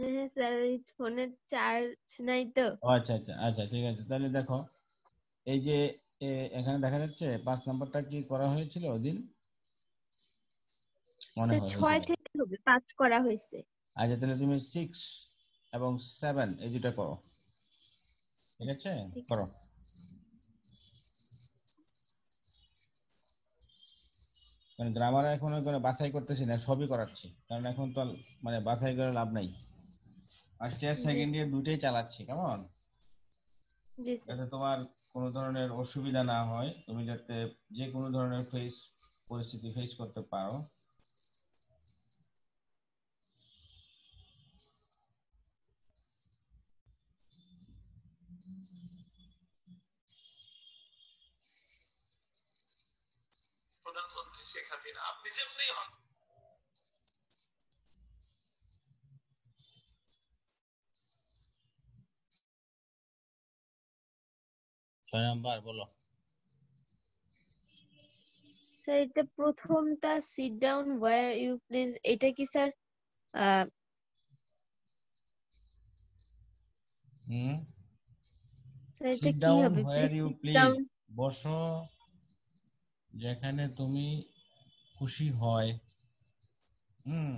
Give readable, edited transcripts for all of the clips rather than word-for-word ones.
হ্যাঁ স্যার, এই ফোনে চার্জ নাই তো। আচ্ছা আচ্ছা আচ্ছা, ঠিক আছে। তাহলে দেখো, এই যে এখানে দেখা যাচ্ছে 5 নাম্বারটা কি করা হয়েছিল ওদিন, মনে স্যার হয় 6 হয়েছিল। থেকে হবে, 5 করা হয়েছে। আচ্ছা, তাহলে তুমি 6 এবং 7 এই দুটা করো, ঠিক আছে? ঠিক করো। আছে। কারণ গ্রামার এখন কোনো বাছাই করতেছি না, সবই করাচ্ছি, কারণ এখন তো মানে বাছাই করে লাভ নাই। ফার্স্ট ইয়ার জি সেকেন্ড স্যার। ইয়ার দুটোই চালাচ্ছি, কেমন? জি স্যার। যাতে তোমার কোনো ধরনের অসুবিধা না হয়, তুমি যাতে যে কোনো ধরনের পরিস্থিতি ফেস করতে পারো। প্রধানমন্ত্রী শেখ হাসিনা আপনি যেমনি হন। 6 নাম্বার বলো। স্যার এটা প্রথমটা, sit down where you please, এটা কি স্যার? আহ, হুম, স্যার এটা সিট কি ডাউন হবে where please? You sit please, down. বসো যেখানে তুমি খুশি হয়। হুম,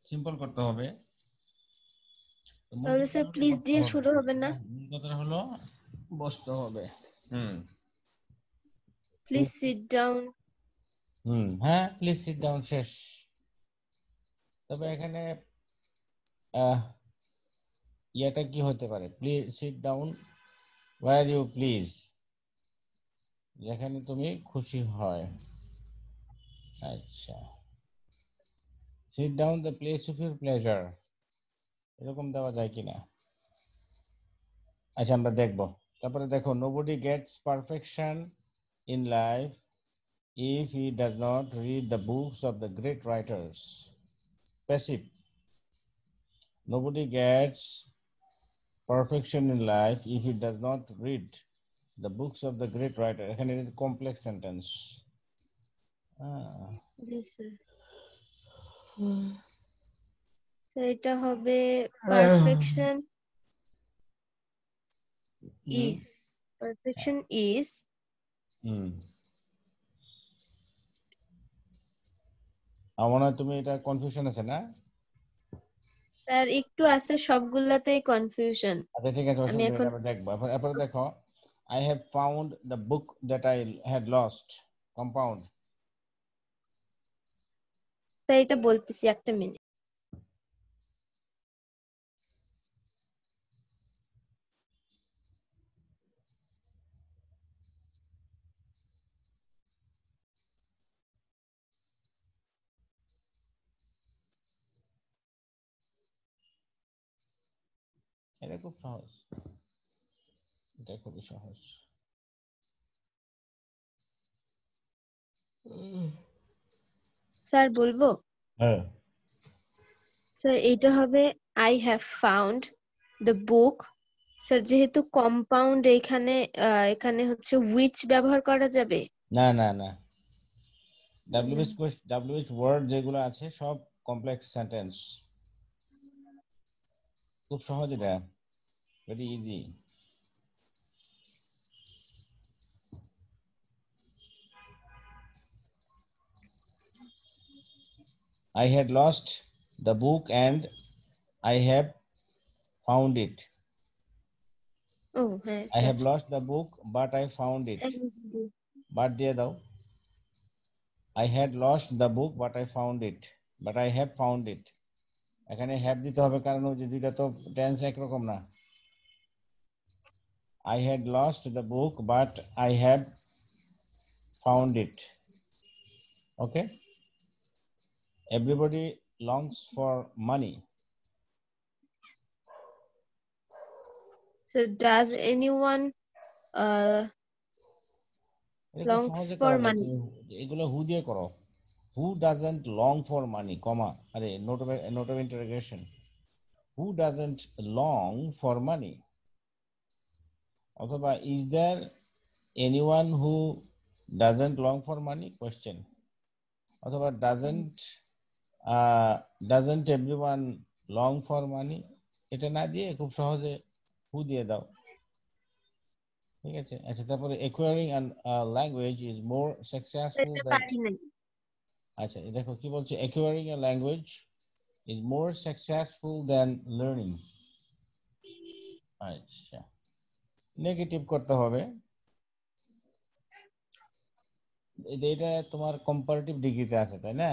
সিম্পল করতে হবে। তো মূল তাহলে কথা স্যার হলো প্লিজ বসতে দিয়ে হবে, শুরু হবে না? মূল কথা হলো বসতে হবে। Hmm, please sit down. হ্যাঁ, প্লিজ সিট ডাউন শেষ। তবে স্যার এখানে আহ ইয়েটা কি হতে পারে, please sit down where you please, যেখানে তুমি খুশি হয়। আচ্ছা, sit down the place of your pleasure, এরকম দেওয়া যায় কিনা? আচ্ছা, আমরা দেখবো। তারপরে দেখো, nobody gets perfection in life if he does not read the books of the great writers. Passive. Nobody gets perfection in life if he does not read the books of the great writer. এখানে complex sentence. জি sir. Sir এটা হবে perfection is, perfection is. আমার মনে হয় তুমি এটা confusion আছে না? স্যার একটু আছে, সবগুলাতেই কনফিউশন। আচ্ছা, ঠিক আছে, আমি অসুবিধা এখন নেই, আমরা দেখবো। এরপরে দেখো, I have found the book that I had lost. Compound. Sir এটা বলতেছি, একটা মিনিট। এটা খুব সহজ, এটা খুবই সহজ। স্যার বলবো? হ্যাঁ, স্যার এইটা হবে I have found the book. Sir যেহেতু কম্পাউন্ড, এখানে এখানে হচ্ছে উইচ ব্যবহার করা যাবে? না না না, না। WH ওয়ার্ড যেগুলো আছে সব কমপ্লেক্স সেন্টেন্স, খুব সহজ এটা, very easy. I had lost the book and I have found it. ও হ্যাঁ I sir. have lost the book but I found it. But দিয়ে দাও, I had lost the book but I found it, but I have found it. এখানে have দিতে হবে, কারণ ওই যে দুইটা তো টেন্স একরকম না। I had lost the book but I have found it. Okay, everybody longs for money. Sir does anyone এটা খুব লংস সহজে ফর করা যায়, মানি? তুমি এগুলো হু দিয়ে করো। Who doesn't long for money, comma, আরে note of interrogation. Who doesn't long for money, অথবা is there anyone who doesn't long for money, question, অথবা doesn't doesn't everyone long for money? এটা না দিয়ে খুব সহজে who দিয়ে দাও। ঠিক আছে, আচ্ছা তারপরে acquiring a language is more successful এটা than, পারি নাই। আচ্ছা দেখো কি বলছে, acquiring a language is more successful than learning। আচ্ছা, নেগেটিভ করতে হবে। এটা তোমার কম্পারেটিভ ডিগ্রিতে আছে তাই না?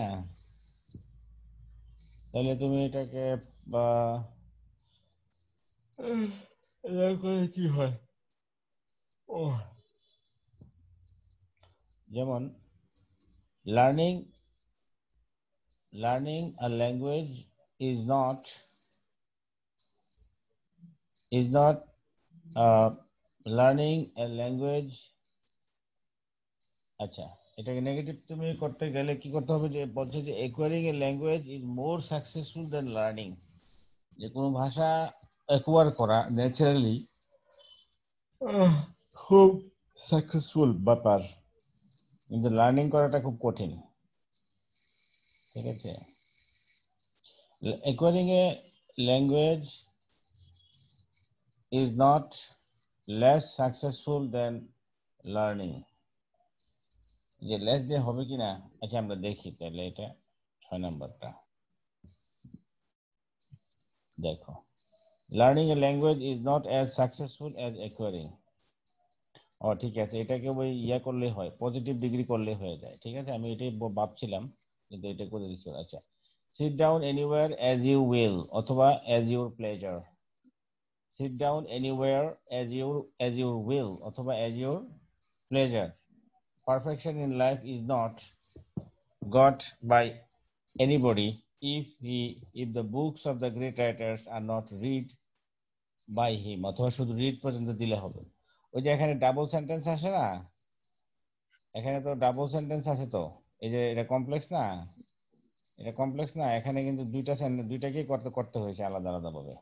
তাহলে তুমি এটাকে বা কি হয়, ও যেমন learning a language is not learning a language। আচ্ছা, এটাকে নেগেটিভ তুমি করতে গেলে কি করতে হবে, যে বলছে যে acquiring a language is more successful than learning। যে কোনো ভাষা অ্যাকোয়ার করা ন্যাচারালি খুব সাকসেসফুল ব্যাপার, কিন্তু লার্নিং করাটা খুব কঠিন। ঠিক আছে, acquiring a language is not less successful than learning। যে লেস দিয়ে হবে কিনা, আচ্ছা আমরা দেখি তাহলে এটা 6 নম্বরটা দেখো, learning a language is not as successful as acquiring. ও ঠিক আছে, এটাকে ওই ইয়া করলে হয়, পজিটিভ ডিগ্রি করলে হয়ে যায়। ঠিক আছে, আমি এটাই ভাবছিলাম কিন্তু এটা করে দিচ্ছি। আচ্ছা, sit down anywhere as you will অথবা as your pleasure. Sit down anywhere as your will অথবা as your pleasure. Perfection in life is not got by anybody if the books of the great writers are not read by him। অথবা শুধু read পর্যন্ত দিলে হবে। ওই যে এখানে double sentence আসে না, এখানে তো ডাবল সেন্টেন্স আছে, তো এই যে এটা কমপ্লেক্স না, এটা কমপ্লেক্স না, এখানে কিন্তু দুইটা সেন্টেন্স, দুইটাকেই করতে হয়েছে আলাদা আলাদা ভাবে।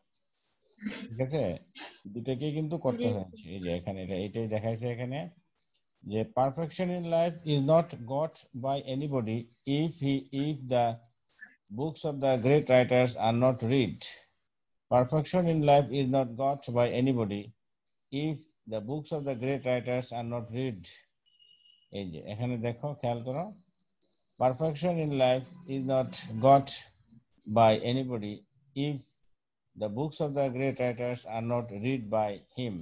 ঠিক আছে, দুইটাকেই কিন্তু করতে জি হয়েছে। স্যার। এই যে এখানে এটাই দেখাইছে এখানে, যে perfection in life is not got by anybody if the books of the great writers are not read। Perfection in life is not got by anybody if the books of the great writers are not read। এই যে এখানে দেখো, খেয়াল করো, perfection in life is not got by anybody if the books of the great writers are not read by him।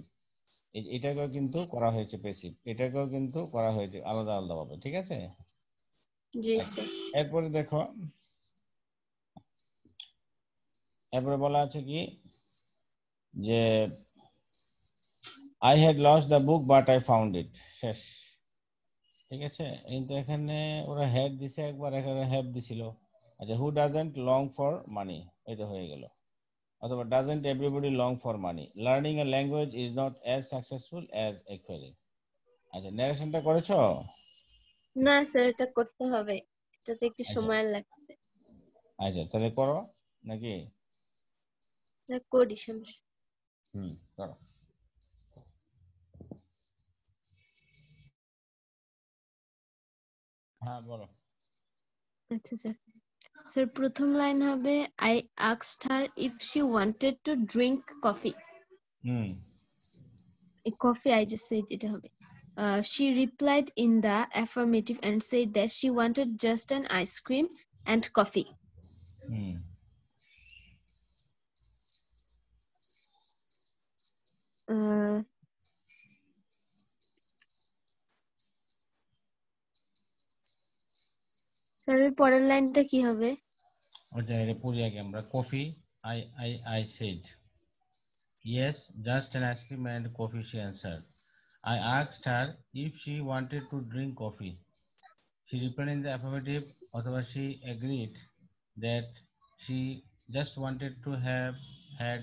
এটাকেও কিন্তু করা হয়েছে প্যাসিভ, এটাকেও কিন্তু করা হয়েছে আলাদা আলাদা ভাবে। ঠিক আছে, জি স্যার। এরপরে দেখো, এরপরে বলা আছে কি, যে I had lost the book but I found it। শেষ। ঠিক আছে, কিন্তু এখানে ওরা হ্যাড দিছে একবার, এখানে হ্যাভ দিছিল। আচ্ছা, হু ডাজন্ট লং ফর মানি, এটা হয়ে গেল। অথবা doesn't everybody long for money, learning a language is not as successful as acquiring. আচ্ছা, ন্যারেশনটা করেছো? না স্যার, এটা করতে হবে, এটাতে একটু আচ্ছা সময় লাগছে। আচ্ছা, তাহলে করো নাকি? না, করি, সমস্যা। করো। হ্যাঁ বলো। আচ্ছা স্যার। স্যার প্রথম লাইন হবে, I asked her if she wanted to drink coffee. Hmm coffee I just shed, এটা হবে। She replied in the affirmative and said that she wanted just an ice cream and coffee. Hmm sir এর পরের লাইনটা কি হবে? আচ্ছা, এটা পড়ি আগে আমরা। Coffee, I said yes, just an ice cream and coffee, she answered। I asked her if she wanted to drink coffee। She replied in the affirmative, অথবা she agreed that she just wanted to have had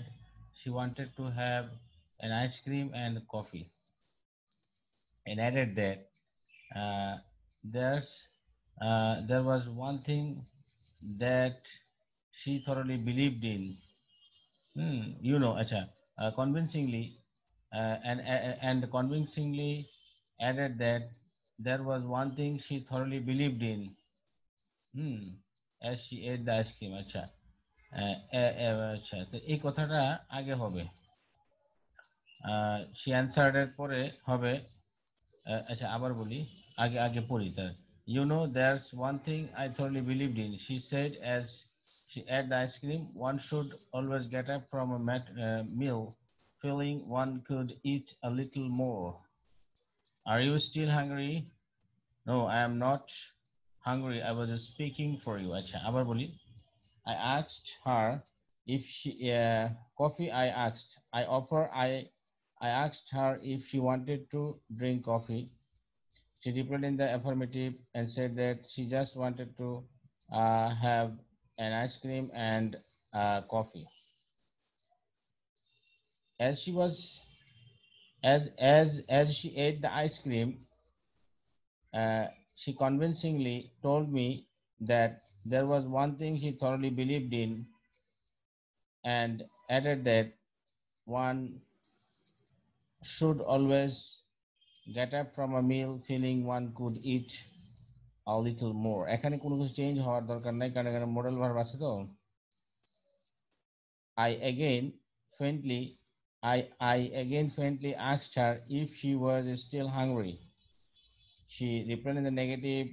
she wanted to have an ice cream and coffee, and added that uh, there's there was one thing that she thoroughly believed in। acha, convincingly and convincingly added that there was one thing she thoroughly believed in। as she ate the ice cream আচ্ছা আচ্ছা তো এই কথাটা আগে হবে she answered এর পরে হবে আচ্ছা আবার বলি আগে আগে পড়ি তার you know there's one thing I thoroughly believed in she said as she ate the ice cream one should always get up from a meal feeling one could eat a little more are you still hungry no I am not hungry I was just speaking for you acha abar boli I asked her if she coffee I asked her if she wanted to drink coffee she replied in the affirmative and said that she just wanted to have an ice cream and coffee as she was as she ate the ice cream uh, she convincingly told me that there was one thing she thoroughly believed in and added that one should always get up from a meal feeling one could eat a little more এখানে কোনো কিছু change হওয়ার দরকার নাই কারণ এখানে modal verb আছে তো I again faintly I again faintly asked her if she was still hungry she replied in the negative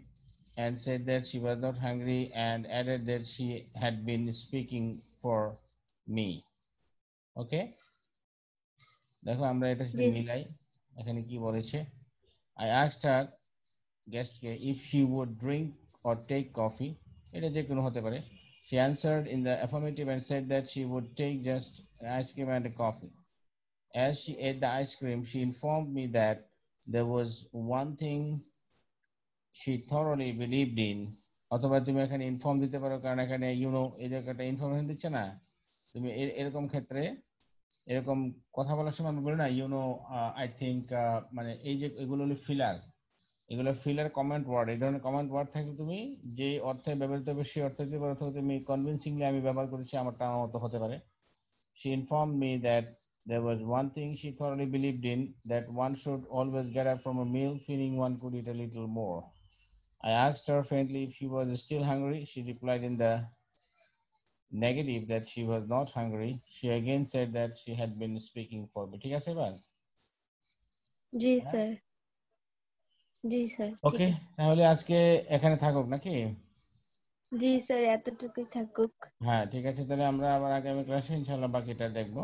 and said that she was not hungry and added that she had been speaking for me okay দেখো আমরা এটার সাথে জি মিলাই এখানে কি বলেছে I asked her guest if she would drink or take coffee এটা যে কোনো হতে পারে she answered in the affirmative and said that she would take just an ice cream and a coffee as she ate the ice cream she informed me that there was one thing she thoroughly believed in অথবা তুমি এখানে inform দিতে পারো কারণ এখানে এই জায়গাটা information দিচ্ছে না তুমি এরকম ক্ষেত্রে এরকম কথা বলার সময় আমি বলি না আই থিংক মানে এই যে এগুলো হলো ফিলার এগুলো ফিলার কমেন্ট ওয়ার্ড এই ধরনের কমেন্ট ওয়ার্ড থাকলে তুমি যে অর্থে ব্যবহৃত হবে সেই অর্থে দিতে পারো অথবা তুমি কনভিন্সিংলি আমি ব্যবহার করেছি আমারটা আমার মতো হতে পারে she informed me that there was one thing she thoroughly believed in that one should always get up from a meal feeling one could eat a little more I asked her faintly if she was still hungry she replied in the negative that she was not hungry she again said that she had been speaking for me ঠিক আছে এবার জি sir জি sir ঠিক ওকে আছে তাহলে আজকে এখানে থাকুক নাকি জি স্যার এতটুকুই থাকুক হ্যাঁ ঠিক আছে তাহলে আমরা আবার আগামী ক্লাসে ইনশাআল্লাহ বাকিটা দেখবো